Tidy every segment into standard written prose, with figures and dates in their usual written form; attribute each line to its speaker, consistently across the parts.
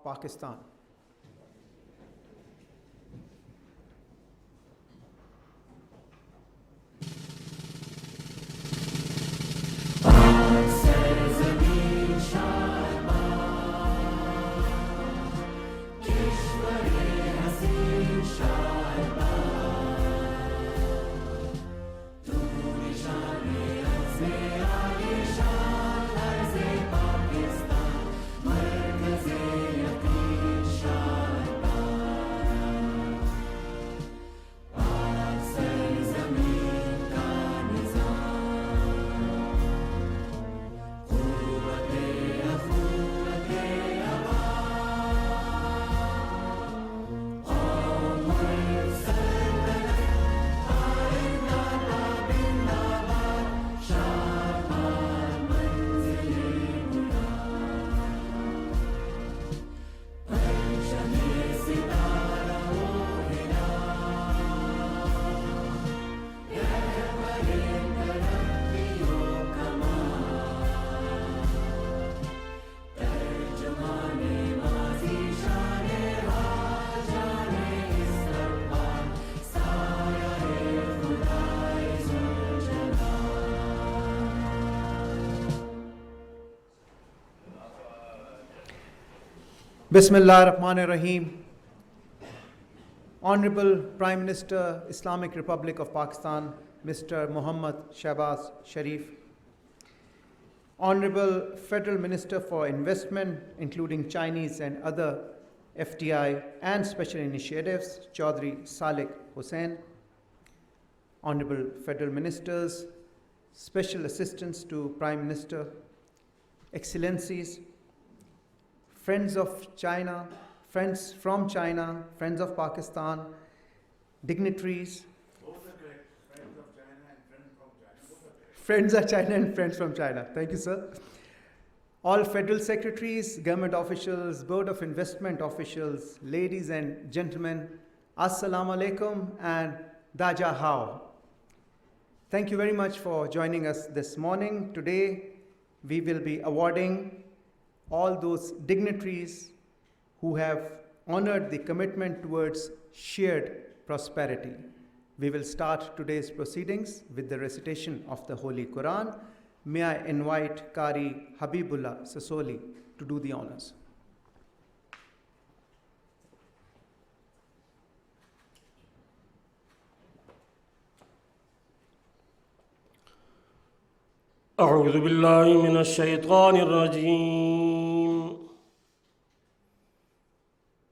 Speaker 1: Pakistan. Bismillah ar-Rahman ar-Rahim. Honorable Prime Minister, Islamic Republic of Pakistan, Mr. Muhammad Shahbaz Sharif. Honorable Federal Minister for Investment, including Chinese and other FDI and special initiatives, Chaudhry Saleh Hussain. Honorable Federal Ministers, Special Assistants to Prime Minister, Excellencies, Friends of China, friends from China, friends of Pakistan, dignitaries. Both are correct. Friends of China and friends from China. Friends of China and friends from China. Thank you, sir. All federal secretaries, government officials, board of investment officials, ladies and gentlemen, Assalamu alaikum and Daja Hao. Thank you very much for joining us this morning. Today, we will be awarding all those dignitaries who have honored the commitment towards shared prosperity. We will start today's proceedings with the recitation of the Holy Quran. May I invite Qari Habibullah Sasoli to do the honors.
Speaker 2: أعوذ بالله من الشيطان الرجيم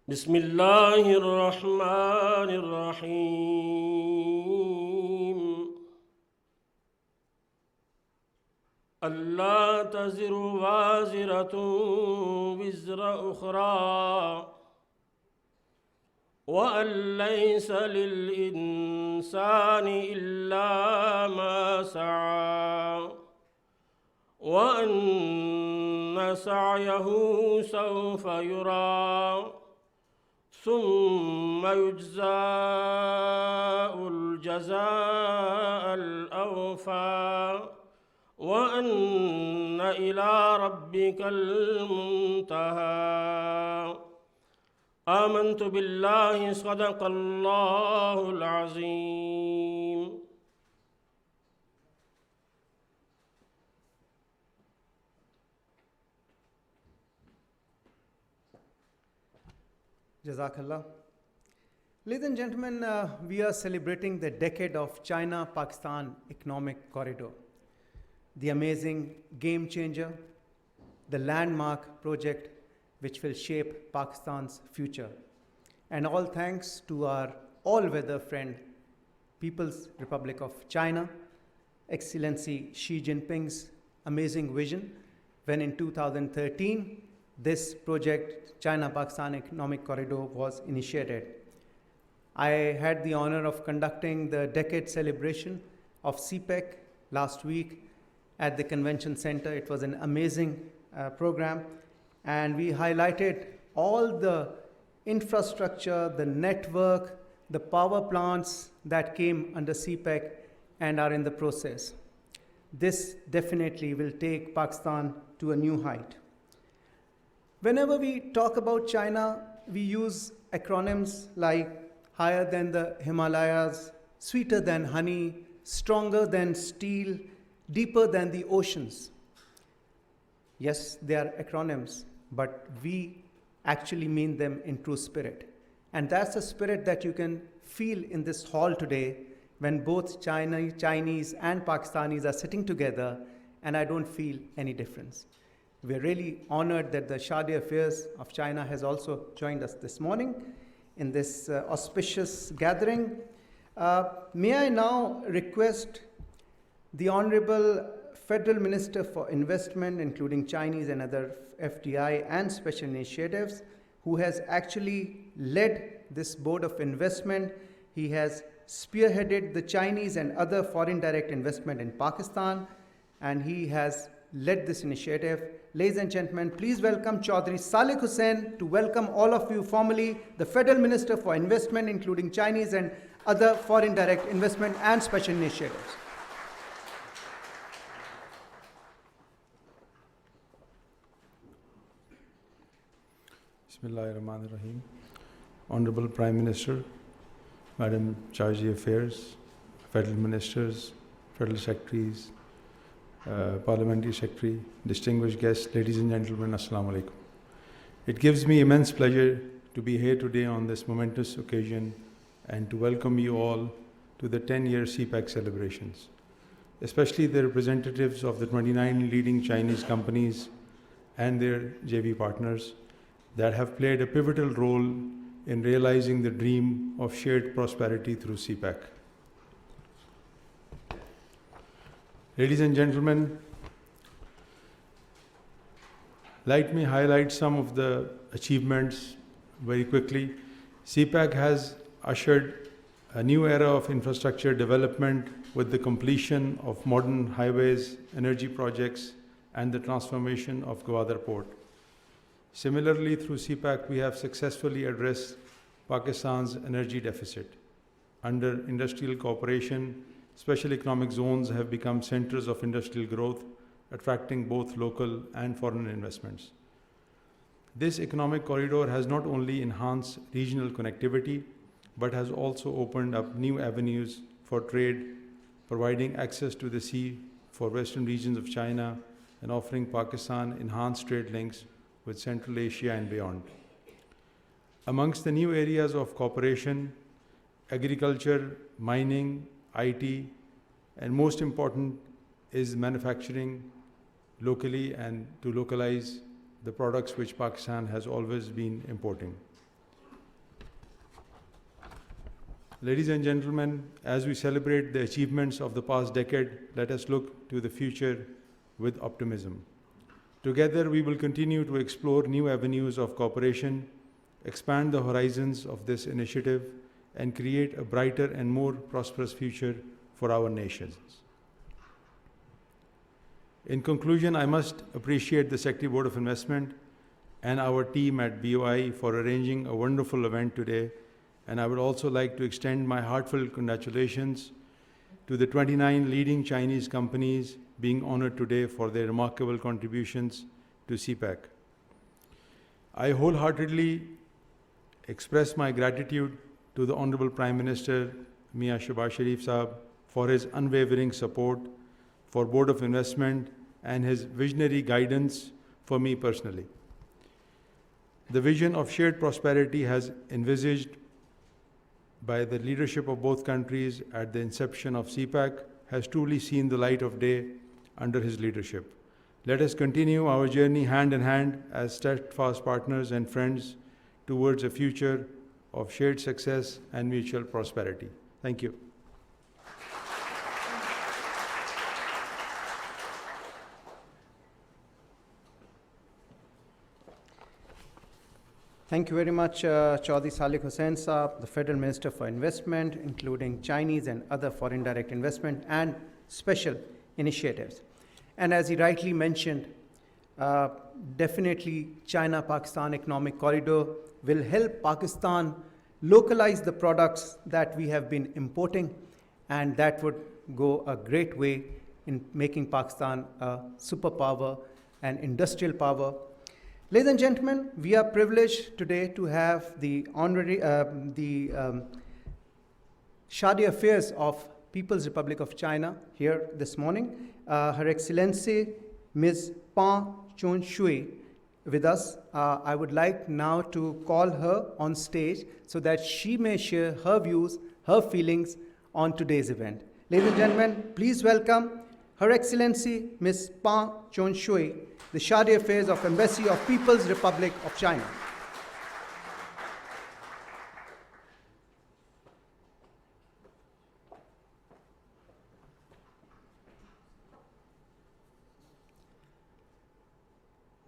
Speaker 2: بسم الله الرحمن الرحيم ألا تزر وازرة وزر أخرى وأن ليس للإنسان إلا ما سعى وأن سعيه سوف يرى ثم يجزاء الجزاء الأوفى وأن إلى ربك المنتهى آمنت بالله صدق الله العظيم.
Speaker 1: Jazakallah. Ladies and gentlemen, we are celebrating the decade of China-Pakistan Economic Corridor, the amazing game changer, the landmark project which will shape Pakistan's future. And all thanks to our all-weather friend, People's Republic of China, Excellency Xi Jinping's amazing vision when in 2013, this project, China-Pakistan Economic Corridor, was initiated. I had the honor of conducting the decade celebration of CPEC last week at the Convention Center. It was an amazing program, and we highlighted all the infrastructure, the network, the power plants that came under CPEC and are in the process. This definitely will take Pakistan to a new height. Whenever we talk about China, we use acronyms like higher than the Himalayas, sweeter than honey, stronger than steel, deeper than the oceans. Yes, they are acronyms, but we actually mean them in true spirit. And that's the spirit that you can feel in this hall today when both Chinese and Pakistanis are sitting together, and I don't feel any difference. We're really honored that the Shadi Affairs of China has also joined us this morning in this auspicious gathering. May I now request the Honorable Federal Minister for Investment, including Chinese and other FDI and special initiatives, who has actually led this Board of Investment. He has spearheaded the Chinese and other foreign direct investment in Pakistan, and he has led this initiative. Ladies and gentlemen, please welcome Chaudhry Salik Hussain to welcome all of you formally, the Federal Minister for Investment, including Chinese and other foreign direct investment and special initiatives.
Speaker 3: Bismillahirrahmanirrahim. Honorable Prime Minister, Madam Charge Affairs, Federal Ministers, Federal Secretaries, Parliamentary Secretary, distinguished guests, ladies and gentlemen, Assalamu alaikum. It gives me immense pleasure to be here today on this momentous occasion and to welcome you all to the 10-year CPEC celebrations, especially the representatives of the 29 leading Chinese companies and their JV partners that have played a pivotal role in realizing the dream of shared prosperity through CPEC. Ladies and gentlemen, let me highlight some of the achievements very quickly. CPEC has ushered a new era of infrastructure development with the completion of modern highways, energy projects, and the transformation of Gwadar Port. Similarly, through CPEC, we have successfully addressed Pakistan's energy deficit. Under industrial cooperation, special economic zones have become centers of industrial growth, attracting both local and foreign investments. This economic corridor has not only enhanced regional connectivity, but has also opened up new avenues for trade, providing access to the sea for western regions of China and offering Pakistan enhanced trade links with Central Asia and beyond. Amongst the new areas of cooperation, agriculture, mining, IT, and most important is manufacturing locally and to localize the products which Pakistan has always been importing. Ladies and gentlemen, as we celebrate the achievements of the past decade, let us look to the future with optimism. Together, we will continue to explore new avenues of cooperation, expand the horizons of this initiative, and create a brighter and more prosperous future for our nations. In conclusion, I must appreciate the Secretary Board of Investment and our team at BOI for arranging a wonderful event today, and I would also like to extend my heartfelt congratulations to the 29 leading Chinese companies being honored today for their remarkable contributions to CPEC. I wholeheartedly express my gratitude to the Honorable Prime Minister Mia Shehbaz Sharif Saab for his unwavering support for Board of Investment and his visionary guidance for me personally. The vision of shared prosperity has envisaged by the leadership of both countries at the inception of CPEC has truly seen the light of day under his leadership. Let us continue our journey hand in hand as steadfast partners and friends towards a future of shared success and mutual prosperity. Thank you.
Speaker 1: Thank you very much, Chaudhry Salik Hussain Saab, the Federal Minister for Investment, including Chinese and other foreign direct investment and special initiatives. And as he rightly mentioned, definitely China-Pakistan Economic Corridor will help Pakistan localize the products that we have been importing, and that would go a great way in making Pakistan a superpower and industrial power. Ladies and gentlemen, we are privileged today to have the Shadi Affairs of People's Republic of China here this morning. Her Excellency Ms. Pa Chun Shui with us. I would like now to call her on stage so that she may share her views, her feelings on today's event. Ladies and gentlemen, please welcome Her Excellency Ms. Pa Chun Shui, the Shadi Affairs of Embassy of People's Republic of China.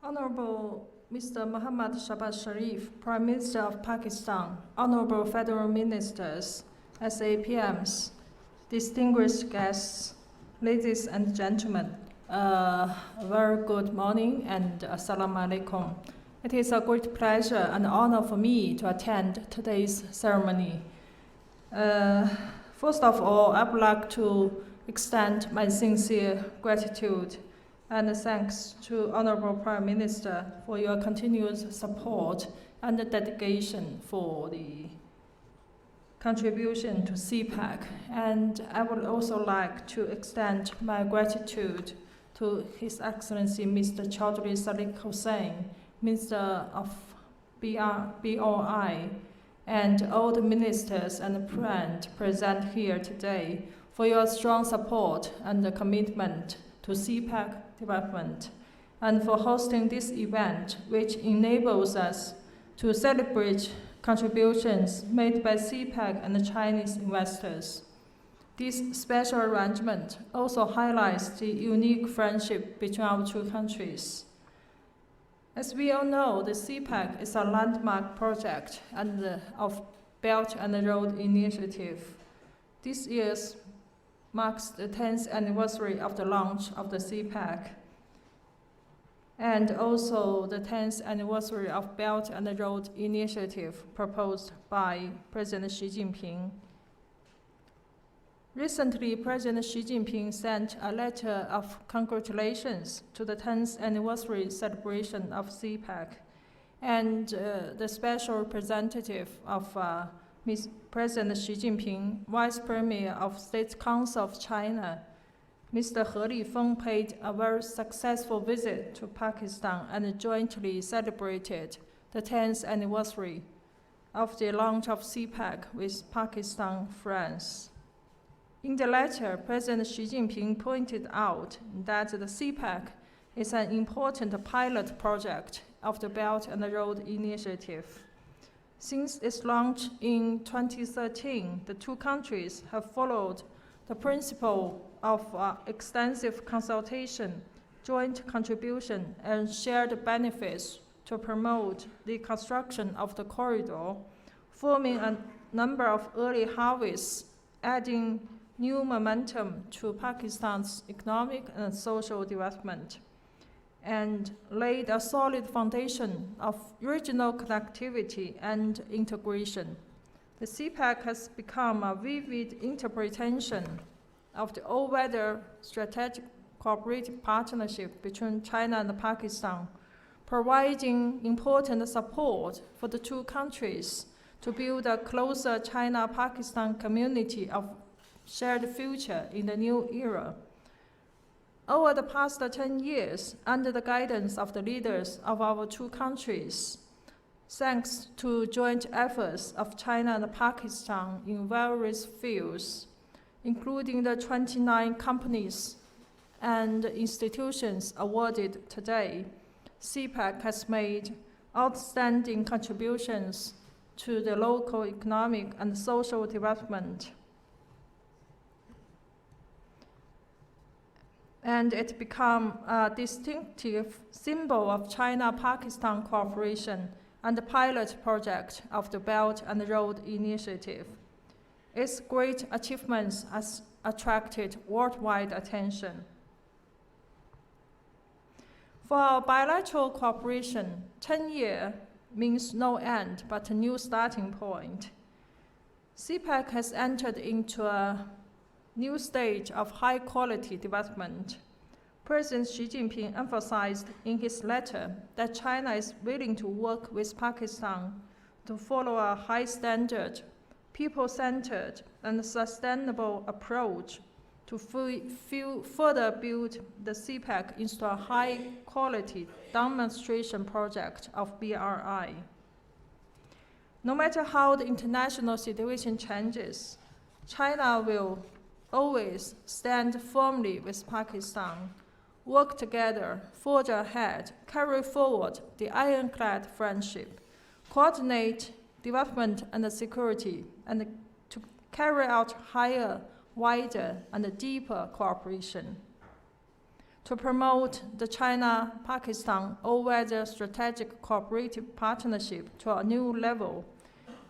Speaker 4: Honorable Mr. Muhammad Shahbaz Sharif, Prime Minister of Pakistan, Honorable Federal Ministers, SAPMs, distinguished guests, ladies and gentlemen, a very good morning and assalamu alaikum. It is a great pleasure and honor for me to attend today's ceremony. First of all, I would like to extend my sincere gratitude and thanks to Honorable Prime Minister for your continuous support and dedication for the contribution to CPAC. And I would also like to extend my gratitude to His Excellency Mr. Chaudhry Sadiq Hussain, Minister of BRI, and all the ministers and friends present here today for your strong support and commitment to CPAC development, and for hosting this event, which enables us to celebrate contributions made by CPAC and Chinese investors. This special arrangement also highlights the unique friendship between our two countries. As we all know, the CPAC is a landmark project of Belt and Road Initiative. This year marks the 10th anniversary of the launch of the CPAC, and also the 10th anniversary of Belt and Road Initiative proposed by President Xi Jinping. Recently, President Xi Jinping sent a letter of congratulations to the 10th anniversary celebration of CPAC, and the special representative of President Xi Jinping, Vice Premier of State Council of China, Mr. He Lifeng, paid a very successful visit to Pakistan and jointly celebrated the 10th anniversary of the launch of CPAC with Pakistan friends. In the letter, President Xi Jinping pointed out that the CPAC is an important pilot project of the Belt and Road Initiative. Since its launch in 2013, the two countries have followed the principle of extensive consultation, joint contribution, and shared benefits to promote the construction of the corridor, forming a number of early harvests, adding new momentum to Pakistan's economic and social development, and laid a solid foundation of regional connectivity and integration. The CPAC has become a vivid interpretation of the all-weather strategic cooperative partnership between China and Pakistan, providing important support for the two countries to build a closer China-Pakistan community of shared future in the new era. Over the past 10 years, under the guidance of the leaders of our two countries, thanks to joint efforts of China and Pakistan in various fields, including the 29 companies and institutions awarded today, CPAC has made outstanding contributions to the local economic and social development. And it became a distinctive symbol of China-Pakistan cooperation and the pilot project of the Belt and Road Initiative. Its great achievements has attracted worldwide attention. For our bilateral cooperation, 10 years means no end but a new starting point. CPAC has entered into a new stage of high-quality development. President Xi Jinping emphasized in his letter that China is willing to work with Pakistan to follow a high-standard, people-centered, and sustainable approach to further build the CPEC into a high-quality demonstration project of BRI. No matter how the international situation changes, China will always stand firmly with Pakistan, work together, forge ahead, carry forward the ironclad friendship, coordinate development and security, and to carry out higher, wider, and deeper cooperation. To promote the China-Pakistan all-weather strategic cooperative partnership to a new level,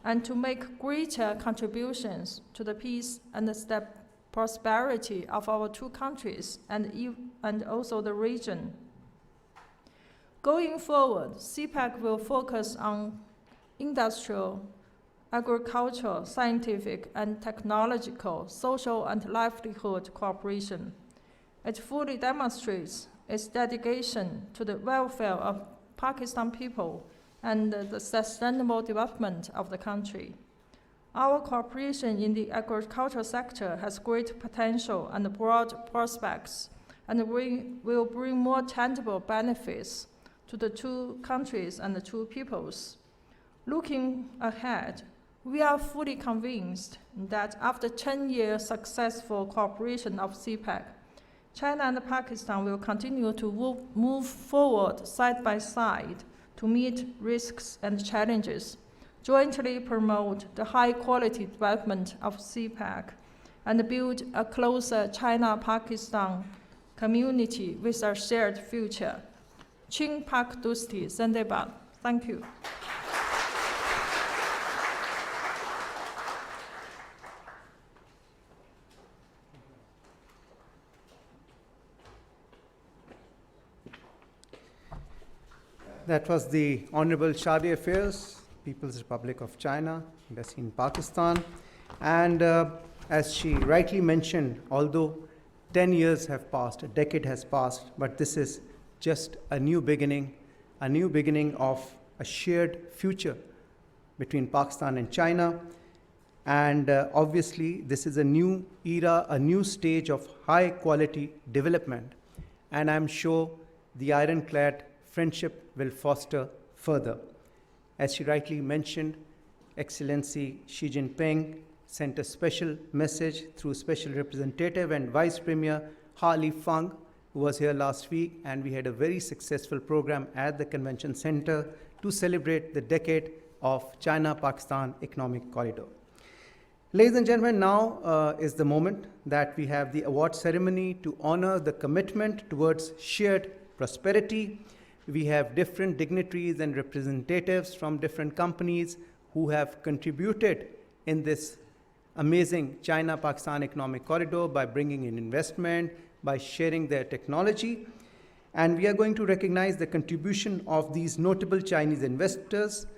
Speaker 4: and to make greater contributions to the peace and the prosperity of our two countries and also the region. Going forward, CPEC will focus on industrial, agricultural, scientific, and technological, social, and livelihood cooperation. It fully demonstrates its dedication to the welfare of Pakistan people and the sustainable development of the country. Our cooperation in the agricultural sector has great potential and broad prospects, and we will bring more tangible benefits to the two countries and the two peoples. Looking ahead, we are fully convinced that after 10 years successful cooperation of CPEC, China and Pakistan will continue to move forward side by side to meet risks and challenges, jointly promote the high-quality development of CPEC, and build a closer China-Pakistan community with a shared future. Chin Pak Dusti, Zandebad. Thank you.
Speaker 1: That was the Honorable Shadi Affairs, People's Republic of China, Embassy in Pakistan. And as she rightly mentioned, although 10 years have passed, a decade has passed, but this is just a new beginning of a shared future between Pakistan and China. And obviously, this is a new era, a new stage of high quality development. And I'm sure the ironclad friendship will foster further. As she rightly mentioned, Excellency Xi Jinping sent a special message through Special Representative and Vice Premier Ha Lifang, who was here last week, and we had a very successful program at the Convention Center to celebrate the decade of China-Pakistan Economic Corridor. Ladies and gentlemen, now is the moment that we have the award ceremony to honor the commitment towards shared prosperity. We have different dignitaries and representatives from different companies who have contributed in this amazing China-Pakistan Economic Corridor by bringing in investment, by sharing their technology. And we are going to recognize the contribution of these notable Chinese investors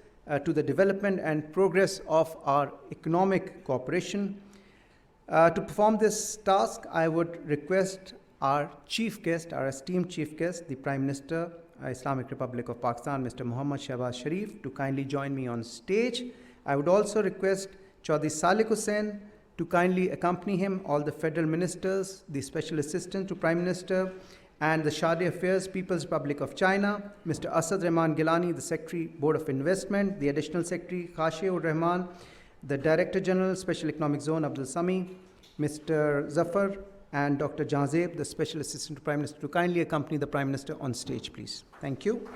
Speaker 1: to the development and progress of our economic cooperation. To perform this task, I would request our chief guest, our esteemed chief guest, the Prime Minister, Islamic Republic of Pakistan, Mr. Muhammad Shahbaz Sharif, to kindly join me on stage. I would also request Chaudhry Salik Hussain to kindly accompany him, all the federal ministers, the special assistant to Prime Minister, and the Shadi Affairs, People's Republic of China, Mr. Asad Rahman Gilani, the Secretary, Board of Investment, the Additional Secretary, Khashiur Rahman, the Director General, Special Economic Zone, Abdul Sami, Mr. Zafar, and Dr. Jahzeb, the Special Assistant to Prime Minister, to kindly accompany the Prime Minister on stage, please. Thank you.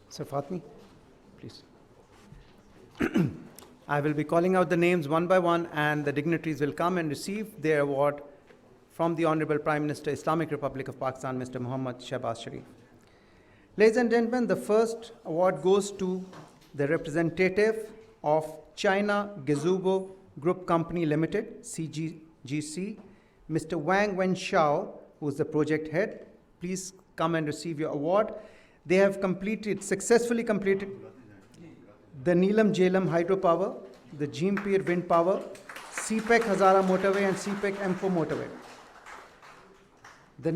Speaker 1: Sir Fatmi, please. I will be calling out the names one by one, and the dignitaries will come and receive their award from the Honorable Prime Minister, Islamic Republic of Pakistan, Mr. Muhammad Shahbaz Sharif. Ladies and gentlemen, the first award goes to the representative of China Gezubo Group Company Limited, CGGC, Mr. Wang Wenshao, who is the project head. Please come and receive your award. They have successfully completed. the Neelam Jhelum Hydropower, the Jimpir Wind Power, CPEC Hazara Motorway and CPEC M4 Motorway. The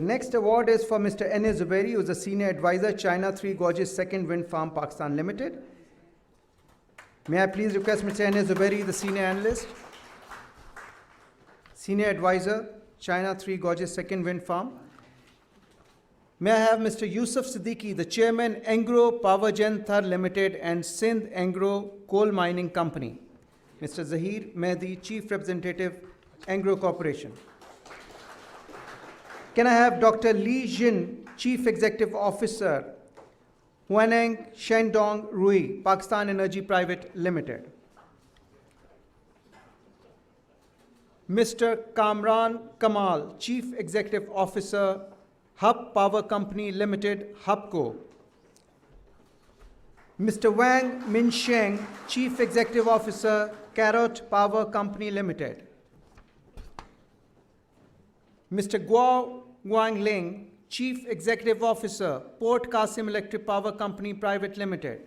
Speaker 1: next award is for Mr. N.A. Zubairi, who is a Senior Advisor, China 3 Gorges 2nd Wind Farm, Pakistan Limited. May I please request Mr. N.A. Zubairi, the Senior Analyst, Senior Advisor, China 3 Gorges 2nd Wind Farm. May I have Mr. Yusuf Siddiqui, the Chairman, Engro Power Gen Thar Limited and Sindh Engro Coal Mining Company. Mr. Zahir Mehdi, Chief Representative, Engro Corporation. Can I have Dr. Li Jin, Chief Executive Officer, Huaneng Shendong Rui, Pakistan Energy Private Limited. Mr. Kamran Kamal, Chief Executive Officer, Hub Power Company Limited, Hubco. Mr. Wang Minsheng, Chief Executive Officer, Carrot Power Company Limited. Mr. Guo Guangling, Chief Executive Officer, Port Qasim Electric Power Company Private Limited.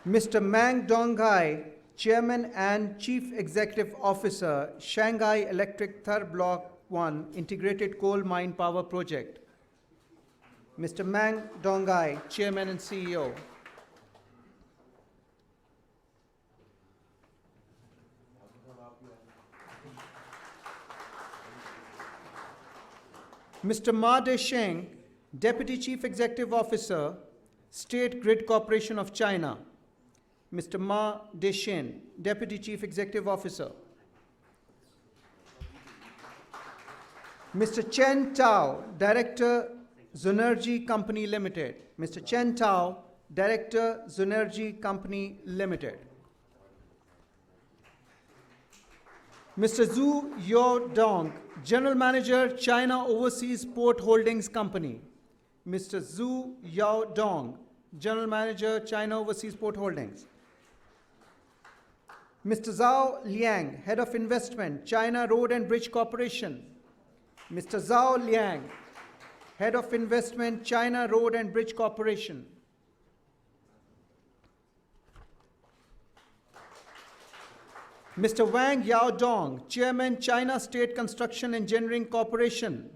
Speaker 1: Mr. Mang Donghai, Chairman and Chief Executive Officer, Shanghai Electric Third Block 1 Integrated Coal Mine Power Project. Mr. Mang Donghai, Chairman and CEO. Mr. Ma Desheng, Deputy Chief Executive Officer, State Grid Corporation of China. Mr. Ma Desheng, Deputy Chief Executive Officer. Mr. Chen Tao, Director, Zunergy Company Limited. Mr. Chen Tao, Director, Zunergy Company Limited. Mr. Zhu Yaodong, General Manager, China Overseas Port Holdings Company. Mr. Zhu Yaodong, General Manager, China Overseas Port Holdings. Mr. Zhao Liang, Head of Investment, China Road and Bridge Corporation. Mr. Zhao Liang, Head of Investment, China Road and Bridge Corporation. Mr. Wang Yaodong, Chairman, China State Construction Engineering Corporation.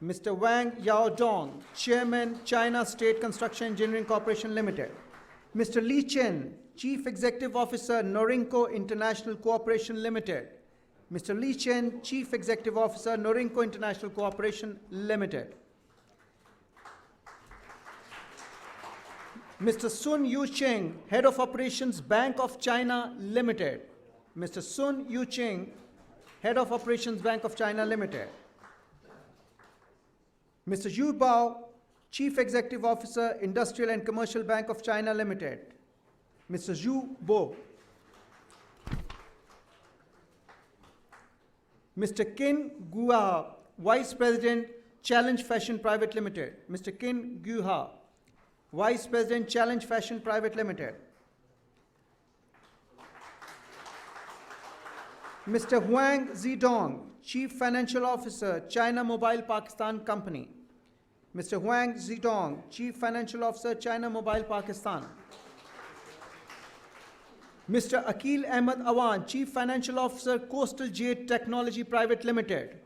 Speaker 1: Mr. Wang Yaodong, Chairman, China State Construction Engineering Corporation Limited. Mr. Li Chen, Chief Executive Officer, Norinco International Cooperation Limited. Mr. Li Chen, Chief Executive Officer, Norinco International Cooperation Limited. Mr. Sun Yucheng, Head of Operations, Bank of China Limited. Mr. Sun Yucheng, Head of Operations, Bank of China Limited. Mr. Yu Bao, Chief Executive Officer, Industrial and Commercial Bank of China Limited. Mr. Zhu Bo. Mr. Qin Guha, Vice President, Challenge Fashion Private Limited. Mr. Qin Guha, Vice President, Challenge Fashion Private Limited. Mr. Huang Zidong, Chief Financial Officer, China Mobile Pakistan Company. Mr. Huang Zidong, Chief Financial Officer, China Mobile Pakistan. Mr. Akil Ahmed Awan, Chief Financial Officer, Coastal Jade Technology Private Limited.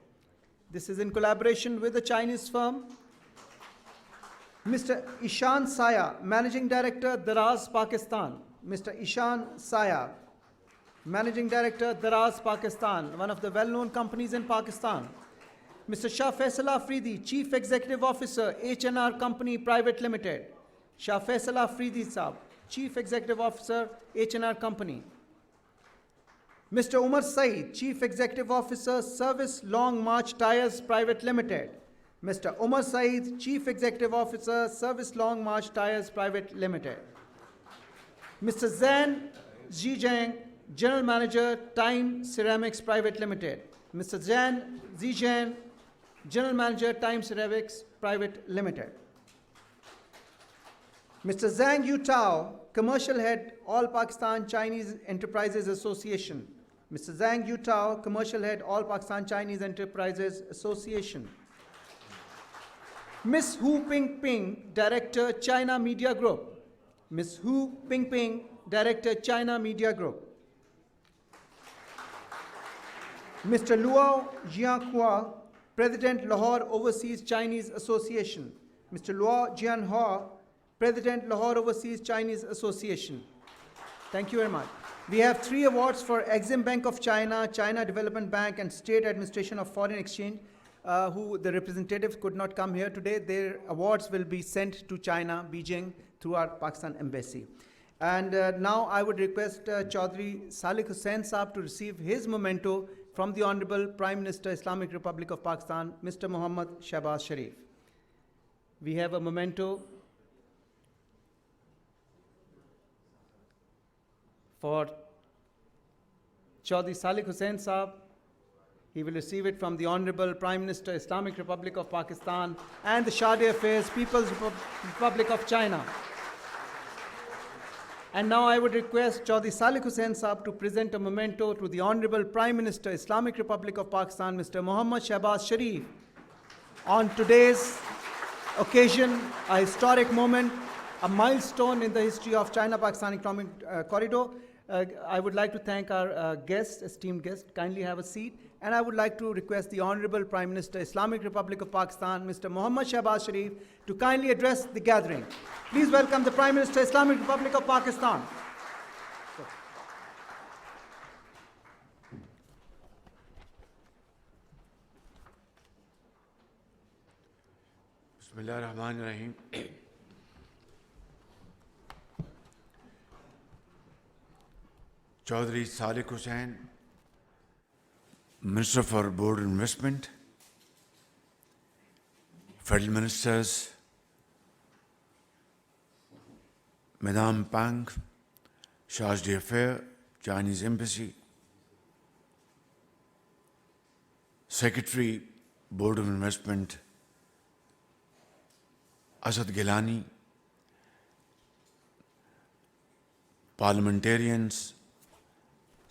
Speaker 1: This is in collaboration with a Chinese firm. Mr. Ishan Saya, Managing Director, Daraz, Pakistan. Mr. Ishan Saya, Managing Director, Daraz, Pakistan, one of the well-known companies in Pakistan. Mr. Shah Faisal Afridi, Chief Executive Officer, H&R Company Private Limited. Shah Faisal Afridi Saab, Chief Executive Officer, H&R Company. Mr. Umar Saeed, Chief Executive Officer, Service Long March Tires Private Limited. Mr. Umar Saeed, Chief Executive Officer, Service Long March Tires Private Limited. Mr. Zan Zhejiang, General Manager, Time Ceramics Private Limited. Mr. Zan Zhejiang, General Manager, Time Ceramics Private Limited. Mr. Zhang Yutao, Commercial Head, All Pakistan Chinese Enterprises Association. Mr. Zhang Yutao, Commercial Head, All Pakistan Chinese Enterprises Association. Ms. Hu Pingping, Director, China Media Group. Ms. Hu Pingping, Director, China Media Group. Mr. Luo Jianhua, President, Lahore Overseas Chinese Association. Mr. Luo Jianhua, President, Lahore Overseas Chinese Association. Thank you very much. We have 3 awards for Exim Bank of China, China Development Bank, and State Administration of Foreign Exchange, who the representatives could not come here today. Their awards will be sent to China, Beijing, through our Pakistan Embassy. And now I would request Chaudhry Salih Hussain Saab to receive his memento from the Honorable Prime Minister, Islamic Republic of Pakistan, Mr. Muhammad Shahbaz Sharif. We have a memento for Chaudhry Salih Hussain Saab. He will receive it from the Honorable Prime Minister, Islamic Republic of Pakistan, and the Shah Affairs, People's Republic of China. And now I would request Chaudhry Salih Hussain Saab to present a memento to the Honorable Prime Minister, Islamic Republic of Pakistan, Mr. Muhammad Shahbaz Sharif. On today's occasion, a historic moment, a milestone in the history of China-Pakistan Economic Corridor. I would like to thank our guest, esteemed guest. Kindly have a seat. And I would like to request the Honorable Prime Minister, Islamic Republic of Pakistan, Mr. Muhammad Shahbaz Sharif, to kindly address the gathering. Please welcome the Prime Minister, Islamic Republic of Pakistan.
Speaker 5: Bismillahirrahmanirrahim. Chaudhry Salih Hussain, Minister for Board Investment, Federal Ministers, Madame Pang, Charge d'Affaires, Chinese Embassy, Secretary, Board of Investment, Asad Gilani, parliamentarians,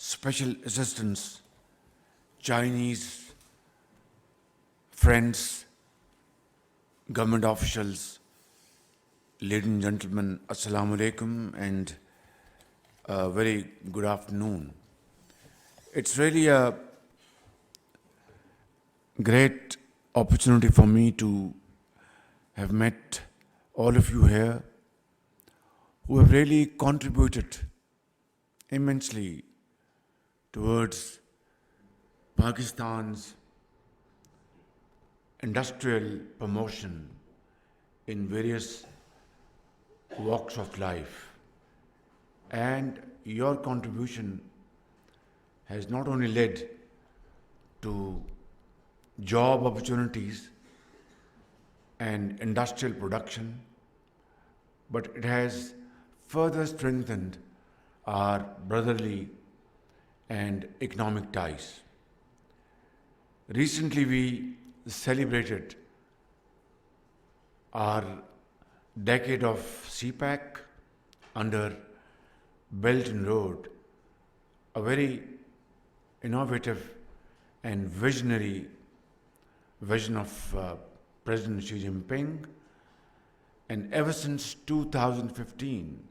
Speaker 5: special assistants, Chinese friends, government officials, ladies and gentlemen, Assalamu alaikum and a very good afternoon. It's really a great opportunity for me to have met all of you here who have really contributed immensely towards Pakistan's industrial promotion in various walks of life. And your contribution has not only led to job opportunities and industrial production, but it has further strengthened our brotherly and economic ties. Recently, we celebrated our decade of CPAC under Belt and Road, a very innovative and visionary vision of President Xi Jinping. And ever since 2015,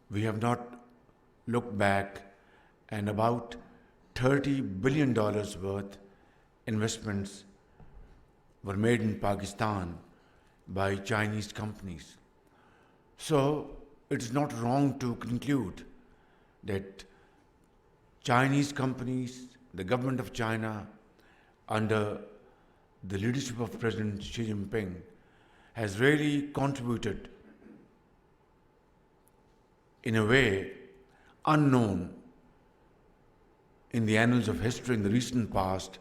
Speaker 5: we have not looked back, and about $30 billion worth investments were made in Pakistan by Chinese companies. So it is not wrong to conclude that Chinese companies, the government of China, under the leadership of President Xi Jinping, has really contributed in a way unknown in the annals of history in the recent past,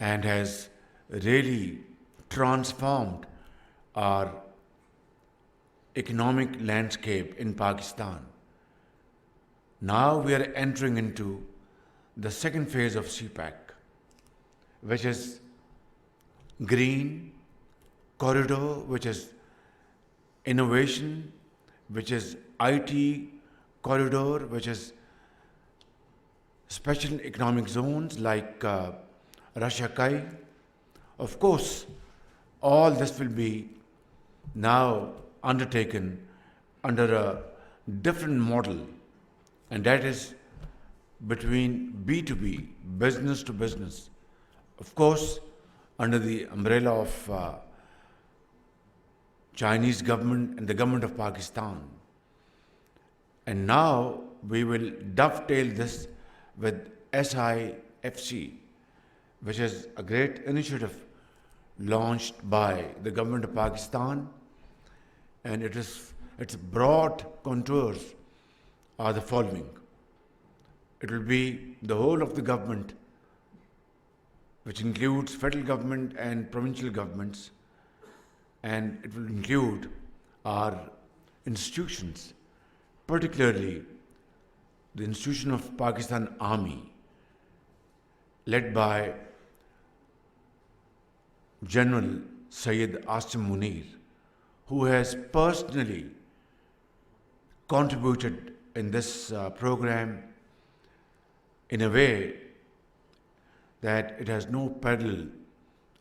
Speaker 5: and has really transformed our economic landscape in Pakistan. Now we are entering into the second phase of CPAC, which is green corridor, which is innovation, which is IT corridor, which is special economic zones like Russia Kai. Of course, all this will be now undertaken under a different model, and that is between B2B, business to business. Of course, under the umbrella of Chinese government and the government of Pakistan. And now we will dovetail this with SIFC, which is a great initiative launched by the government of Pakistan, and its broad contours are the following. It will be the whole of the government, which includes federal government and provincial governments, and it will include our institutions, particularly the institution of Pakistan Army, led by General Syed Asim Munir, who has personally contributed in this program in a way that it has no parallel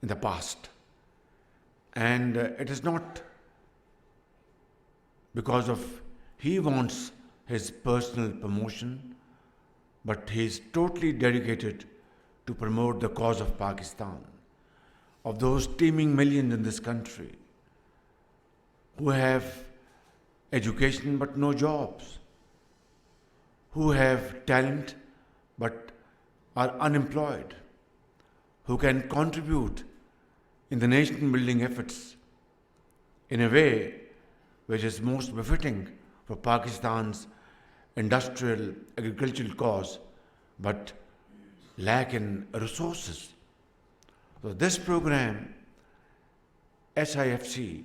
Speaker 5: in the past. And it is not because of he wants his personal promotion, but he is totally dedicated to promote the cause of Pakistan, of those teeming millions in this country who have education but no jobs, who have talent but are unemployed, who can contribute in the nation building efforts in a way which is most befitting for Pakistan's industrial agricultural cause, but lack in resources. So this program, SIFC,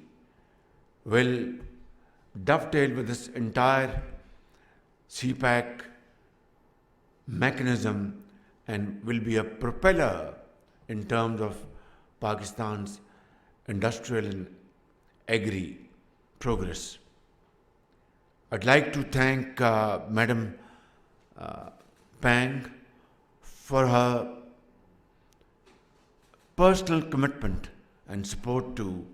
Speaker 5: will dovetail with this entire CPAC mechanism and will be a propeller in terms of Pakistan's industrial and agri progress. I'd like to thank Madam Pang for her personal commitment and support to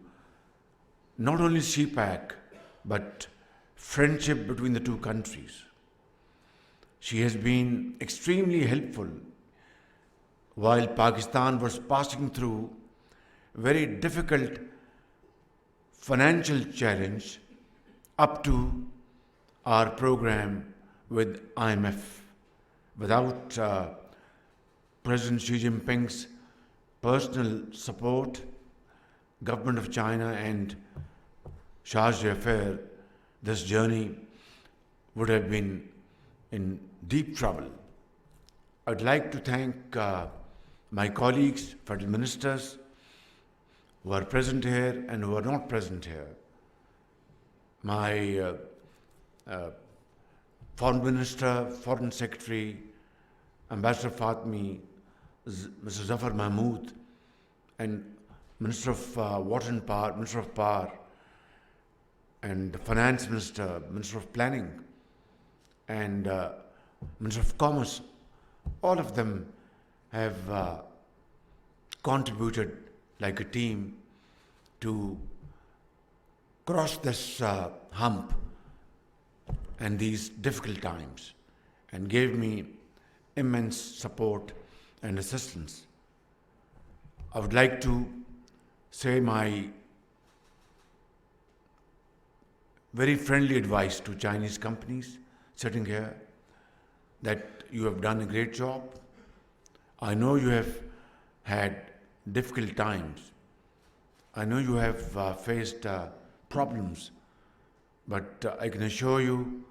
Speaker 5: not only CPAC but friendship between the two countries. She has been extremely helpful while Pakistan was passing through very difficult financial challenge up to our program with IMF. Without President Xi Jinping's personal support, government of China and charge d'affaires, this journey would have been in deep trouble. I'd like to thank my colleagues, federal ministers, who are present here and who are not present here. My Foreign Minister, Foreign Secretary, Ambassador Fatmi, Mr. Zafar Mahmood, and Minister of Water and Power, Minister of Power, and the Finance Minister, Minister of Planning, and Minister of Commerce. All of them have contributed like a team to cross this hump and these difficult times, and gave me immense support and assistance. I would like to say my very friendly advice to Chinese companies sitting here, that you have done a great job. I know you have had difficult times. I know you have faced problems, but I can assure you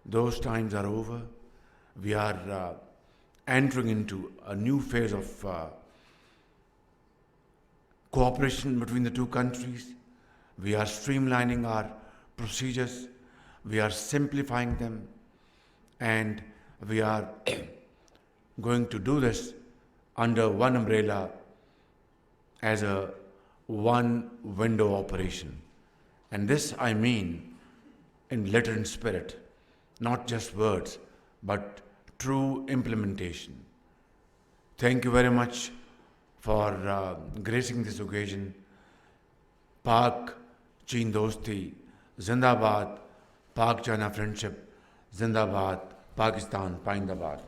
Speaker 5: those times are over. We are entering into a new phase of cooperation between the two countries. We are streamlining our procedures, we are simplifying them, and we are going to do this under one umbrella as a one window operation. And this I mean in letter and spirit, not just words, but true implementation. Thank you very much for gracing this occasion. Pak Cheen Dosti, Zindabad, Pak China Friendship, Zindabad, Pakistan, Paindabad.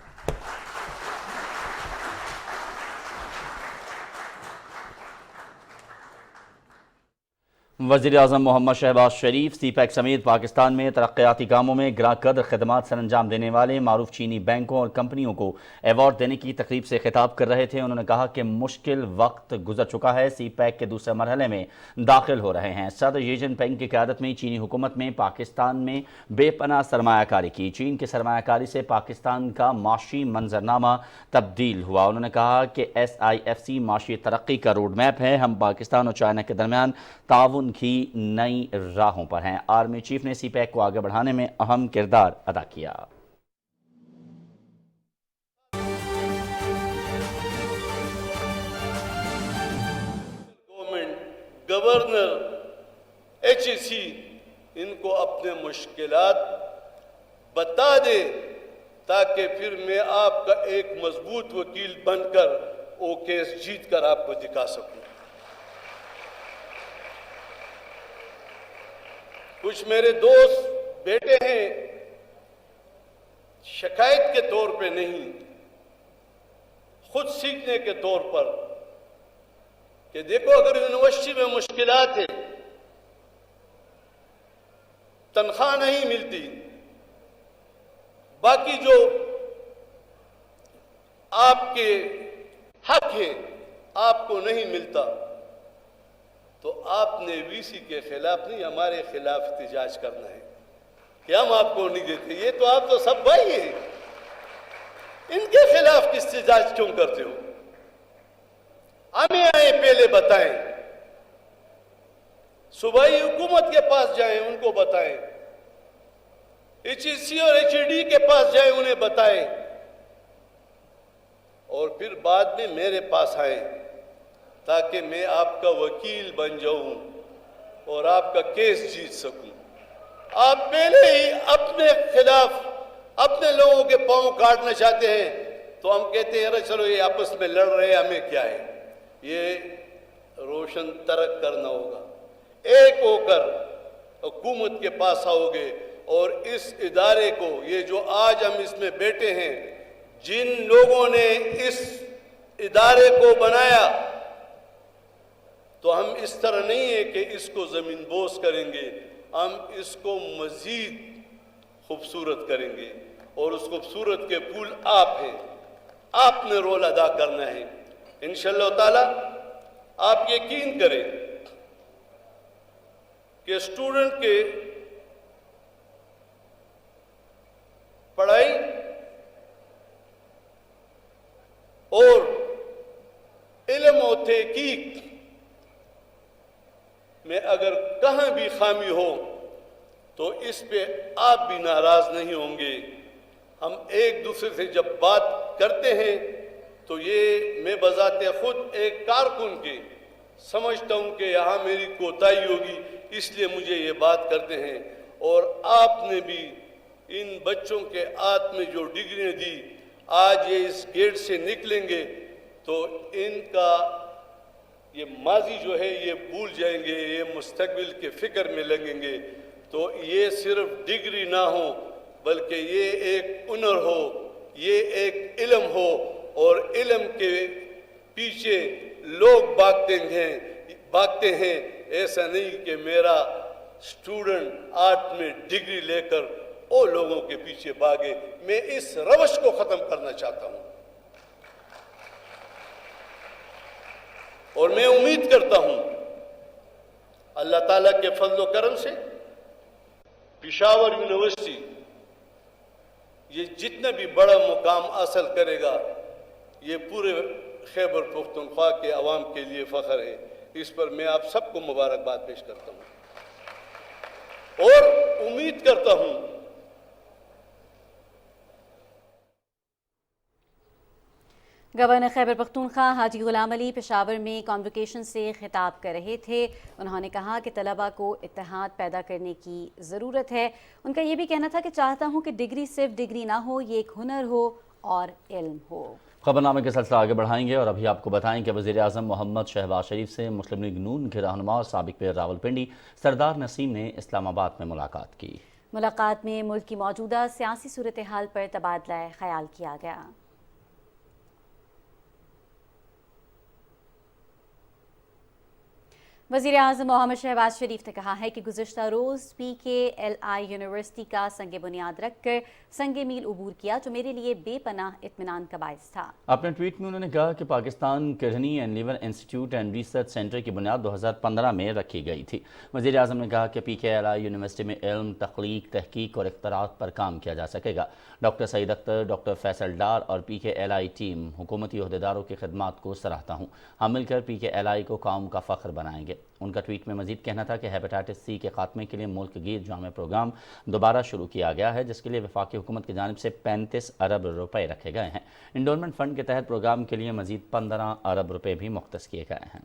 Speaker 6: وزیر اعظم محمد شہباز شریف سی pack سمیت پاکستان میں ترقیاتی کاموں میں گراں قدر خدمات سر انجام دینے والے معروف چینی بینکوں اور کمپنیوں کو ایوارڈ دینے کی تقریب سے خطاب کر رہے تھے. انہوں نے کہا کہ مشکل وقت گزر چکا ہے, سی پیک کے دوسرے مرحلے میں داخل ہو رہے ہیں. صدر شی جن پنگ کی قیادت میں چینی حکومت میں پاکستان میں بے پناہ سرمایہ کاری کی. چین کی سرمایہ کاری سے پاکستان کا معاشی منظرنامہ تبدیل ہوا. انہوں نے کہا کہ SIFC معاشی ترقی کا روڈ میپ ہے. ہم پاکستان اور چائنا کے درمیان تعاون کی نئی راہوں پر ہیں. آرمی چیف نے سی پیک کو آگے بڑھانے میں اہم کردار ادا کیا.
Speaker 7: گورنر HEC ان کو اپنے مشکلات بتا دے تاکہ پھر میں آپ کا ایک مضبوط وکیل بن کر وہ کیس جیت کر آپ کو دکھا سکوں. کچھ میرے دوست بیٹے ہیں, شکایت کے طور پہ نہیں, خود سیکھنے کے طور پر, کہ دیکھو اگر یونیورسٹی میں مشکلات ہیں, تنخواہ نہیں ملتی, باقی جو آپ کے حق ہے آپ کو نہیں ملتا, تو آپ نے VC کے خلاف نہیں ہمارے خلاف احتجاج کرنا ہے کہ ہم آپ کو نہیں دیتے. یہ تو آپ تو سب بھائی ہیں, ان کے خلاف احتجاج کیوں کرتے ہو؟ ہمیں آئے پہلے بتائیں, صوبائی حکومت کے پاس جائیں ان کو بتائیں, HEC اور HED کے پاس جائیں انہیں بتائیں, اور پھر بعد میں میرے پاس آئیں تاکہ میں آپ کا وکیل بن جاؤں اور آپ کا کیس جیت سکوں. آپ پہلے ہی اپنے خلاف اپنے لوگوں کے پاؤں کاٹنا چاہتے ہیں تو ہم کہتے ہیں ارے چلو یہ آپس میں لڑ رہے ہیں, ہمیں کیا ہے. یہ روشن ترک کرنا ہوگا, ایک ہو کر حکومت کے پاس آؤ گے اور اس ادارے کو, یہ جو آج ہم اس میں بیٹھے ہیں, جن لوگوں نے اس ادارے کو بنایا, تو ہم اس طرح نہیں ہے کہ اس کو زمین بوس کریں گے, ہم اس کو مزید خوبصورت کریں گے, اور اس خوبصورت کے پھول آپ ہیں, آپ نے رول ادا کرنا ہے. انشاءاللہ تعالی آپ یقین کریں کہ اسٹوڈنٹ کے پڑھائی اور علم و تحقیق میں اگر کہیں بھی خامی ہو تو اس پہ آپ بھی ناراض نہیں ہوں گے. ہم ایک دوسرے سے جب بات کرتے ہیں تو یہ میں بذات خود ایک کارکن کے سمجھتا ہوں کہ یہاں میری کوتاہی ہوگی, اس لیے مجھے یہ بات کرتے ہیں. اور آپ نے بھی ان بچوں کے ہاتھ میں جو ڈگریاں دی, آج یہ اس گیٹ سے نکلیں گے تو ان کا یہ ماضی جو ہے یہ بھول جائیں گے, یہ مستقبل کے فکر میں لگیں گے. تو یہ صرف ڈگری نہ ہو بلکہ یہ ایک ہنر ہو, یہ ایک علم ہو, اور علم کے پیچھے لوگ بھاگتے ہیں. ایسا نہیں کہ میرا اسٹوڈنٹ آرٹ میں ڈگری لے کر وہ لوگوں کے پیچھے بھاگے. میں اس روش کو ختم کرنا چاہتا ہوں, اور میں امید کرتا ہوں اللہ تعالیٰ کے فضل و کرم سے پشاور یونیورسٹی یہ جتنا بھی بڑا مقام حاصل کرے گا, یہ پورے خیبر پختونخوا کے عوام کے لیے فخر ہے. اس پر میں آپ سب کو مبارکباد پیش کرتا ہوں اور امید کرتا ہوں
Speaker 8: گورنر خیبر پختونخوا حاجی غلام علی پشاور میں کانوکیشن سے خطاب کر رہے تھے. انہوں نے کہا کہ طلباء کو اتحاد پیدا کرنے کی ضرورت ہے. ان کا یہ بھی کہنا تھا کہ چاہتا ہوں کہ ڈگری صرف ڈگری نہ ہو، یہ ایک ہنر ہو اور علم ہو.
Speaker 6: خبرنامے کے سلسلہ آگے بڑھائیں گے اور ابھی آپ کو بتائیں کہ وزیر اعظم محمد شہباز شریف سے مسلم لیگ نون کے رہنما اور سابق پیر راولپنڈی سردار نسیم نے اسلام آباد میں ملاقات کی.
Speaker 8: ملاقات میں ملک کی موجودہ سیاسی صورتحال پر تبادلہ خیال کیا گیا. وزیر اعظم محمد شہباز شریف نے کہا ہے کہ گزشتہ روز PKLI یونیورسٹی کا سنگ بنیاد رکھ کر سنگ میل عبور کیا، جو میرے لیے بے پناہ اطمینان کا باعث تھا.
Speaker 6: اپنے ٹویٹ میں انہوں نے کہا کہ Pakistan Kidney and Liver Institute and Research Centre کی بنیاد 2015 میں رکھی گئی تھی. وزیر اعظم نے کہا کہ PKLI یونیورسٹی میں علم، تخلیق، تحقیق اور اختراعات پر کام کیا جا سکے گا. ڈاکٹر سعید اختر، ڈاکٹر فیصل ڈار اور PKLI ٹیم حکومتی عہدیداروں کی خدمات کو سراہتا ہوں. ہم مل کر PKLI کو قوم کا فخر بنائیں گے. ان کا ٹویٹ میں مزید کہنا تھا کہ ہیپیٹائٹس سی کے خاتمے کے لیے ملک گیر جامع پروگرام دوبارہ شروع کیا گیا ہے، جس کے لیے وفاقی حکومت کی جانب سے 35 ارب روپے رکھے گئے ہیں. انڈورمنٹ فنڈ کے تحت پروگرام کے لیے مزید 15 ارب روپے بھی مختص کیے گئے ہیں.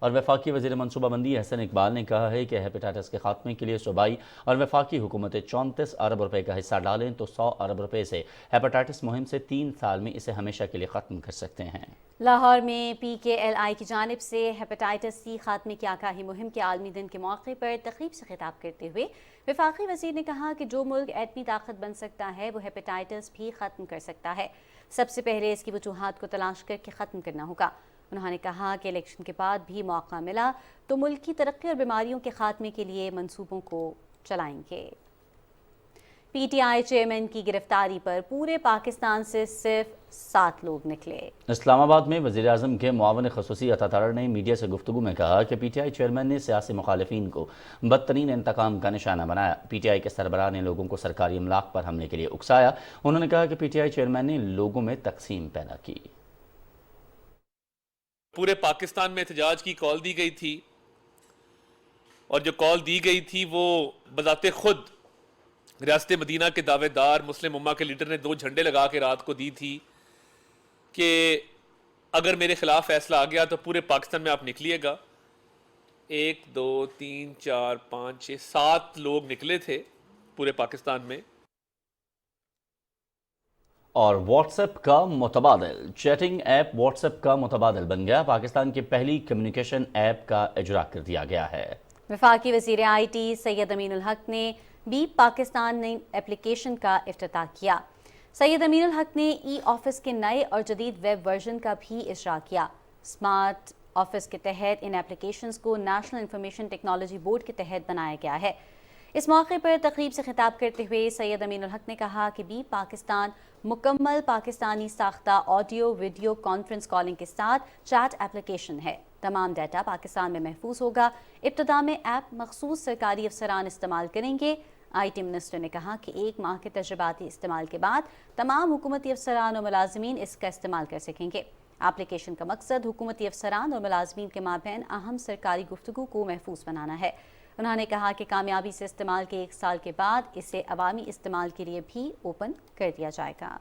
Speaker 6: اور وفاقی وزیر منصوبہ بندی احسن اقبال نے کہا ہے کہ ہیپیٹائٹس کے خاتمے کے لیے صوبائی اور وفاقی حکومتیں 34 ارب روپے کا حصہ ڈالیں تو 100 ارب روپے سے ہیپیٹائٹس مہم سے 3 سال میں اسے ہمیشہ کے لیے ختم کر سکتے ہیں.
Speaker 8: لاہور میں PKLI کی جانب سے ہیپیٹائٹس سی خاتمے کی آگاہی مہم کے عالمی دن کے موقع پر تقریب سے خطاب کرتے ہوئے وفاقی وزیر نے کہا کہ جو ملک ایٹمی طاقت بن سکتا ہے وہ ہیپیٹائٹس بھی ختم کر سکتا ہے. سب سے پہلے اس کی وجوہات کو تلاش کر کے ختم کرنا ہوگا. انہوں نے کہا کہ الیکشن کے بعد بھی موقع ملا تو ملک کی ترقی اور بیماریوں کے خاتمے کے لیے منصوبوں کو چلائیں گے. PTI چیئرمین کی گرفتاری پر پورے پاکستان سے صرف 7 لوگ نکلے.
Speaker 6: اسلام آباد میں وزیر اعظم کے معاون خصوصی عطا تارڑ نے میڈیا سے گفتگو میں کہا کہ PTI چیئرمین نے سیاسی مخالفین کو بدترین انتقام کا نشانہ بنایا. PTI کے سربراہ نے لوگوں کو سرکاری املاک پر حملے کے لیے اکسایا. انہوں نے کہا کہ PTI چیئرمین نے لوگوں میں تقسیم پیدا کی.
Speaker 9: پورے پاکستان میں احتجاج کی کال دی گئی تھی اور جو کال دی گئی تھی وہ بذات خود ریاست مدینہ کے دعوے دار مسلم امہ کے لیڈر نے 2 جھنڈے لگا کے رات کو دی تھی کہ اگر میرے خلاف فیصلہ آ گیا تو پورے پاکستان میں آپ نکلیے گا. 1 2 3 4 5 6 7 لوگ نکلے تھے پورے پاکستان میں.
Speaker 6: اور واٹس ایپ کا متبادل چیٹنگ ایپ واٹس ایپ کا متبادل بن گیا. پاکستان کی پہلی کمیونیکیشن ایپ کا اجرا کر دیا گیا ہے.
Speaker 8: وفاقی وزیر IT سید امین الحق نے بیپ پاکستان نئی اپلیکیشن کا افتتاح کیا. سید امین الحق نے ای آفس کے نئے اور جدید ویب ورژن کا بھی اجرا کیا. اسمارٹ آفس کے تحت ان اپلیکیشنز کو نیشنل انفارمیشن ٹیکنالوجی بورڈ کے تحت بنایا گیا ہے. اس موقع پر تقریب سے خطاب کرتے ہوئے سید امین الحق نے کہا کہ بیپ پاکستان مکمل پاکستانی ساختہ آڈیو ویڈیو کانفرنس کالنگ کے ساتھ چیٹ اپلیکیشن ہے. تمام ڈیٹا پاکستان میں محفوظ ہوگا. ابتدا میں ایپ مخصوص سرکاری افسران استعمال کریں گے. IT منسٹر نے کہا کہ 1 ماہ کے تجرباتی استعمال کے بعد تمام حکومتی افسران اور ملازمین اس کا استعمال کر سکیں گے. اپلیکیشن کا مقصد حکومتی افسران اور ملازمین کے مابین اہم سرکاری گفتگو کو محفوظ بنانا ہے. انہوں نے کہا کہ کامیابی سے استعمال کے 1 سال کے بعد اسے عوامی استعمال کے لیے بھی اوپن کر دیا جائے گا.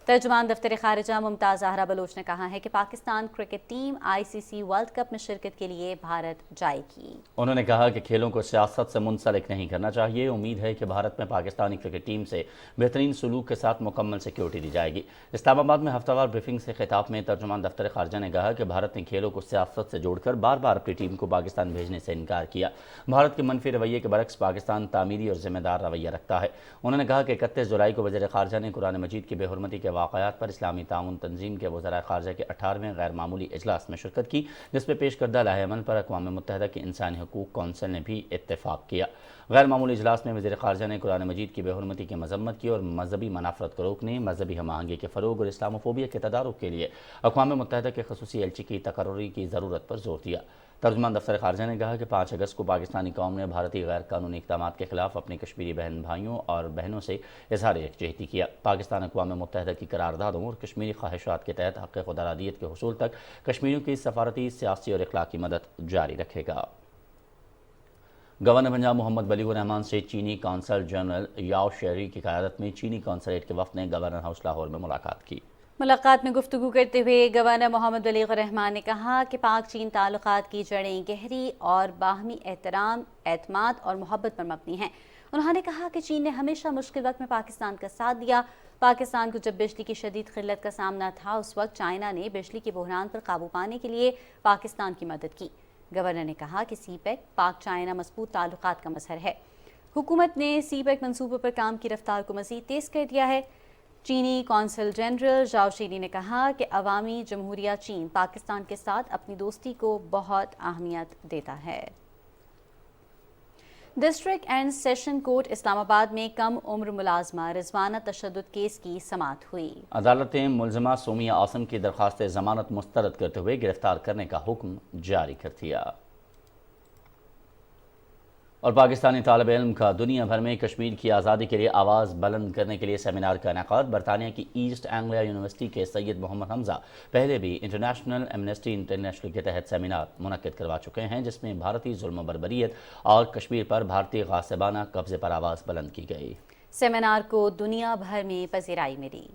Speaker 8: ترجمان دفتر خارجہ ممتاز زہرا بلوچ نے کہا ہے کہ Pakistan cricket team ICC world cup میں شرکت کے لیے بھارت جائے گی. انہوں نے کہا کہ کھیلوں کو سیاست سے منسلک نہیں کرنا چاہیے. امید ہے کہ بھارت میں پاکستانی کرکٹ ٹیم سے بہترین سلوک کے ساتھ مکمل سیکیورٹی دی جائے گی. اسلام آباد میں ہفتہ وار بریفنگ سے خطاب میں ترجمان دفتر خارجہ نے کہا کہ بھارت نے کھیلوں کو سیاست سے جوڑ کر بار بار اپنی ٹیم کو پاکستان بھیجنے سے انکار کیا. بھارت کے منفی رویے کے برعکس پاکستان تعمیری اور ذمہ دار رویہ رکھتا ہے. انہوں نے کہا کہ 31 جولائی کو وزیر خارجہ نے قرآن مجید کی بے حرمتی کے واقعات پر اسلامی تعاون تنظیم کے وزراء خارجہ کے 18ویں غیر معمولی اجلاس میں شرکت کی، جس پہ پیش کردہ لائحہ عمل پر اقوام متحدہ کی انسانی حقوق کونسل نے بھی اتفاق کیا. غیر معمولی اجلاس میں وزیر خارجہ نے قرآن مجید کی بے حرمتی کی مذمت کی اور مذہبی منافرت کو روکنے، مذہبی ہم آہنگی کے فروغ اور اسلاموفوبیا کے تدارک کے لیے اقوام متحدہ کے خصوصی ایلچی کی تقرری کی ضرورت پر زور دیا. ترجمان دفتر خارجہ نے کہا کہ 5 اگست کو پاکستانی قوم نے بھارتی غیر قانونی اقدامات کے خلاف اپنے کشمیری بہن بھائیوں اور بہنوں سے اظہار یکجہتی کیا. پاکستان اقوام متحدہ کی قراردادوں اور کشمیری خواہشات کے تحت حق خود ارادیت کے حصول تک کشمیریوں کی سفارتی، سیاسی اور اخلاقی مدد جاری رکھے گا.
Speaker 6: گورنر پنجاب محمد ولی الرحمان سے چینی کونسل جنرل یاؤ شیری کی قیادت میں چینی کونسلیٹ کے وفد نے گورنر ہاؤس لاہور میں ملاقات کی۔
Speaker 8: ملاقات میں گفتگو کرتے ہوئے گورنر محمد ولی الرحمان نے کہا کہ پاک چین تعلقات کی جڑیں گہری اور باہمی احترام، اعتماد اور محبت پر مبنی ہیں۔ انہوں نے کہا کہ چین نے ہمیشہ مشکل وقت میں پاکستان کا ساتھ دیا۔ پاکستان کو جب بجلی کی شدید قلت کا سامنا تھا، اس وقت چائنا نے بجلی کے بحران پر قابو پانے کے لیے پاکستان کی مدد کی۔ گورنر نے کہا کہ سی پیک پاک چائنا مضبوط تعلقات کا مظہر ہے۔ حکومت نے سی پیک منصوبے پر کام کی رفتار کو مزید تیز کر دیا ہے۔ چینی کونسل جنرل یاؤ شیری نے کہا کہ عوامی جمہوریہ چین پاکستان کے ساتھ اپنی دوستی کو بہت اہمیت دیتا ہے۔ ڈسٹرکٹ اینڈ سیشن کورٹ اسلام آباد میں کم عمر ملازمہ رضوانہ تشدد کیس کی سماعت ہوئی۔
Speaker 6: عدالت نے ملزمہ سومیہ اعظم کی درخواست ضمانت مسترد کرتے ہوئے گرفتار کرنے کا حکم جاری کر دیا۔ اور پاکستانی طالب علم کا دنیا بھر میں کشمیر کی آزادی کے لیے آواز بلند کرنے کے لیے سیمینار کا انعقاد۔ برطانیہ کی ایسٹ اینگلیا یونیورسٹی کے سید محمد حمزہ پہلے بھی انٹرنیشنل ایمنسٹی انٹرنیشنل کے تحت سیمینار منعقد کروا چکے ہیں، جس میں بھارتی ظلم و بربریت اور کشمیر پر بھارتی غاصبانہ قبضے پر آواز بلند کی گئی۔
Speaker 8: سیمینار کو دنیا بھر میں پذیرائی ملی۔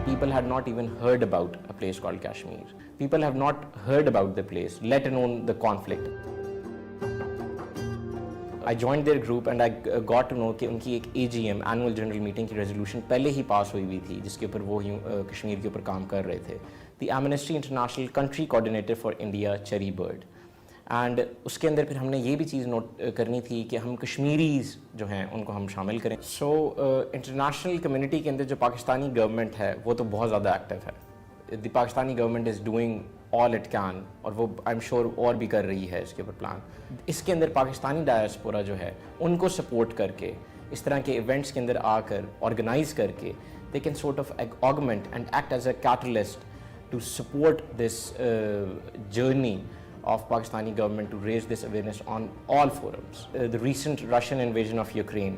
Speaker 10: People had not even heard about a place called Kashmir. People have not heard about the place, let alone the conflict. I joined their group and I got to know کہ ان کی ایک AGM Annual General Meeting کی resolution پہلے ہی پاس ہوئی تھی، جس کے اوپر وہ کشمیر کے اوپر کام کر رہے تھے۔ The Amnesty International Country Coordinator for India, Cherry Bird. And اس کے اندر پھر ہم نے یہ بھی چیز نوٹ کرنی تھی کہ ہم کشمیریز جو ہیں ان کو ہم شامل کریں۔ سو انٹرنیشنل کمیونٹی کے اندر جو پاکستانی گورنمنٹ ہے وہ تو بہت زیادہ ایکٹیو ہے۔ The Pakistani government is doing all it can, اور وہ آئی ایم شیور اور بھی کر رہی ہے اس کے اوپر پلان۔ اس کے اندر پاکستانی ڈائسپورا جو ہے ان کو سپورٹ کر کے اس طرح کے ایونٹس کے اندر آ کر آرگنائز کر کے دے can sort of augment and act as a catalyst to support this journey of Pakistani government to raise this awareness on all forums. The recent Russian invasion of Ukraine,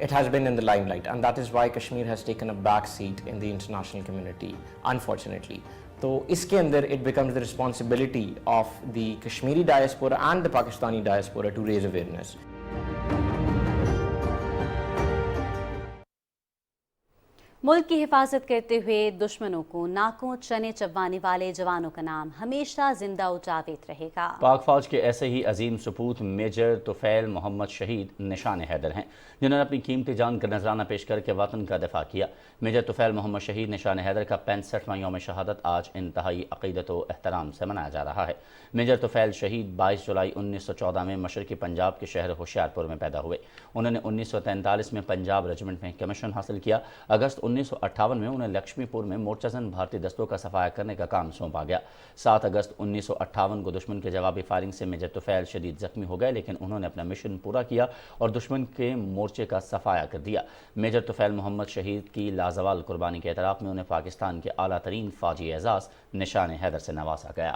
Speaker 10: it has been in the limelight, and that is why Kashmir has taken a back seat in the international community, unfortunately. So iske andar it becomes the responsibility of the Kashmiri diaspora and the Pakistani diaspora to raise awareness.
Speaker 8: ملک کی حفاظت کرتے ہوئے دشمنوں کو ناکوں چنے چبوانے والے جوانوں کا نام ہمیشہ زندہ و جاوید رہے گا۔
Speaker 6: پاک فوج کے ایسے ہی عظیم سپوت میجر طفیل محمد شہید نشان حیدر ہیں، جنہوں نے اپنی قیمتی جان کا نذرانہ پیش کر کے وطن کا دفاع کیا۔ میجر طفیل محمد شہید نشان حیدر کا 65واں یوم شہادت آج انتہائی عقیدت و احترام سے منایا جا رہا ہے۔ میجر طفیل شہید 22 جولائی 1914 میں مشرقی پنجاب کے شہر ہوشیارپور میں پیدا ہوئے۔ انہوں نے 1943 میں پنجاب ریجمنٹ میں کمیشن حاصل کیا۔ اگست 1958 میں انہیں لکشمی پور میں مورچہ زن بھارتی دستوں کا صفایا کرنے کا کام سونپا گیا۔ 7 اگست 1958 کو دشمن کے جوابی فائرنگ سے میجر طفیل شدید زخمی ہو گئے، لیکن انہوں نے اپنا مشن پورا کیا اور دشمن کے مورچے کا صفایا کر دیا۔ میجر طفیل محمد شہید کی لازوال قربانی کے اعتراف میں انہیں پاکستان کے اعلیٰ ترین فوجی اعزاز نشان حیدر سے نوازا گیا۔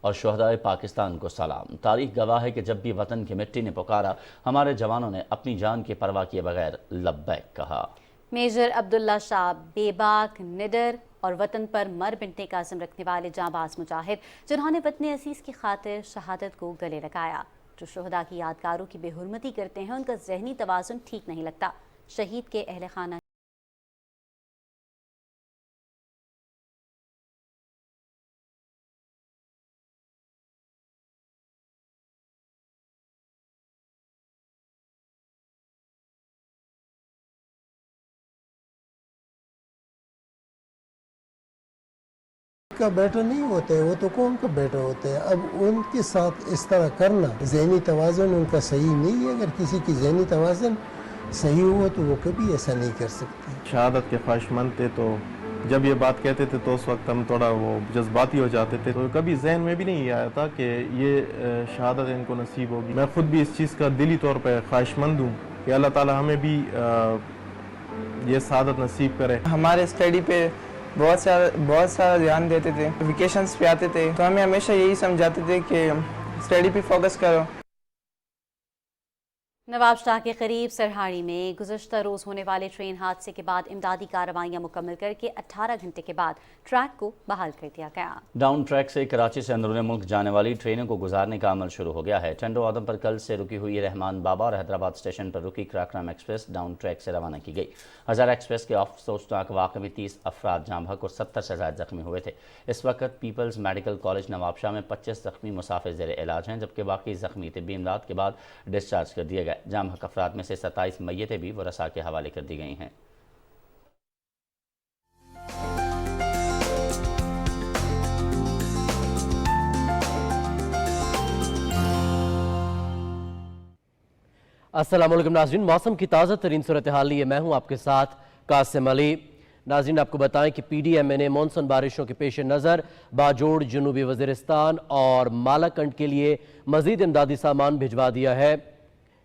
Speaker 6: اور شہدائے پاکستان کو سلام۔ تاریخ گواہ ہے کہ جب بھی وطن کی مٹی نے پکارا، ہمارے جوانوں نے اپنی جان کی پرواہ کیے بغیر لبیک کہا۔
Speaker 8: میجر عبداللہ شاہ بے باک، نڈر اور وطن پر مر مٹنے کا عزم رکھنے والے جانباز مجاہد، جنہوں نے وطن عزیز کی خاطر شہادت کو گلے لگایا۔ جو شہداء کی یادگاروں کی بے حرمتی کرتے ہیں، ان کا ذہنی توازن ٹھیک نہیں لگتا۔ شہید کے اہل خانہ
Speaker 11: کا بیٹا نہیں ہوتے، وہ تو قوم کا بیٹا ہوتے ہیں۔ اب ان کے ساتھ اس طرح کرنا، ذہنی توازن ان کا صحیح نہیں ہے۔ اگر کسی کی ذہنی توازن صحیح ہوا تو وہ کبھی ایسا نہیں کر سکتے۔
Speaker 12: شہادت کے خواہش مند تھے، تو جب یہ بات کہتے تھے تو اس وقت ہم تھوڑا وہ جذباتی ہو جاتے تھے، تو کبھی ذہن میں بھی نہیں آیا تھا کہ یہ شہادت ان کو نصیب ہوگی۔ میں خود بھی اس چیز کا دلی طور پہ خواہش مند ہوں کہ اللہ تعالی ہمیں بھی یہ سعادت نصیب کرے۔
Speaker 13: ہمارے اسٹڈی پہ بہت سارا دھیان دیتے تھے، ویکیشنز پہ آتے تھے تو ہمیں ہمیشہ یہی سمجھاتے تھے کہ اسٹڈی پہ فوکس کرو۔
Speaker 8: نواب شاہ کے قریب سرہاڑی میں گزشتہ روز ہونے والے ٹرین حادثے کے بعد امدادی کارروائیاں مکمل کر کے 18 گھنٹے کے بعد ٹریک کو بحال کر دیا گیا۔
Speaker 6: ڈاؤن ٹریک سے کراچی سے اندرون ملک جانے والی ٹرینوں کو گزارنے کا عمل شروع ہو گیا ہے۔ ٹنڈو آدم پر کل سے رکی ہوئی رحمان بابا اور حیدرآباد اسٹیشن پر رکی کراکرم ایکسپریس ڈاؤن ٹریک سے روانہ کی گئی۔ ہزارہ ایکسپریس کے افسوسناک واقعے میں 30 افراد جاں بحق اور 70 سے زائد زخمی ہوئے تھے۔ اس وقت پیپلز میڈیکل کالج نواب شاہ میں 25 زخمی مسافر زیر علاج ہیں، جبکہ باقی زخمی طبی امداد کے بعد ڈسچارج کر دیے گئے۔ جاں بحق افراد میں سے 27 میتیں بھی ورثاء کے حوالے کر دی گئی ہیں۔
Speaker 14: السلام علیکم ناظرین، موسم کی تازہ ترین صورتحال لیے میں ہوں آپ کے ساتھ قاسم علی۔ ناظرین آپ کو بتائیں کہ پی ڈی ایم اے نے مونسون بارشوں کے پیش نظر باجوڑ، جنوبی وزیرستان اور مالاکنڈ کے لیے مزید امدادی سامان بھجوا دیا ہے۔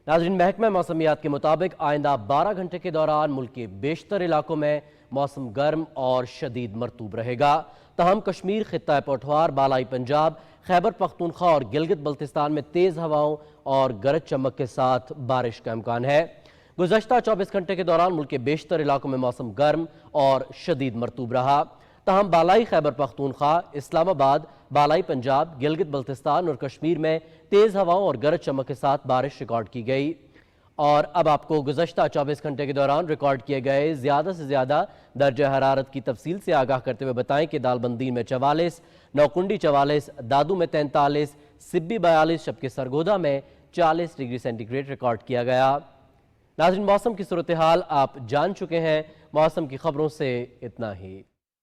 Speaker 14: ناظرین محکمہ موسمیات کے مطابق آئندہ 12 گھنٹے کے دوران ملک کے بیشتر علاقوں میں موسم گرم اور شدید مرطوب رہے گا، تاہم کشمیر، خطہ پوٹھوار، بالائی پنجاب، خیبر پختونخوا اور گلگت بلتستان میں تیز ہواؤں اور گرج چمک کے ساتھ بارش کا امکان ہے۔ گزشتہ 24 گھنٹے کے دوران ملک کے بیشتر علاقوں میں موسم گرم اور شدید مرطوب رہا، تاہم بالائی خیبر پختونخوا، اسلام آباد، بالائی پنجاب، گلگت بلتستان اور کشمیر میں تیز ہواؤں اور گرج چمک کے ساتھ بارش ریکارڈ کی گئی۔ اور اب آپ کو گزشتہ 24 گھنٹے کے دوران ریکارڈ کیے گئے زیادہ سے زیادہ درجہ حرارت کی تفصیل سے آگاہ کرتے ہوئے بتائیں کہ دالبندین میں 44، نوکنڈی 44، دادو میں 43، سبی 42، شبکے سرگودا میں 40 ڈگری سینٹی گریڈ ریکارڈ کیا گیا۔ ناظرین موسم کی صورتحال آپ جان چکے ہیں، موسم کی خبروں سے اتنا ہی۔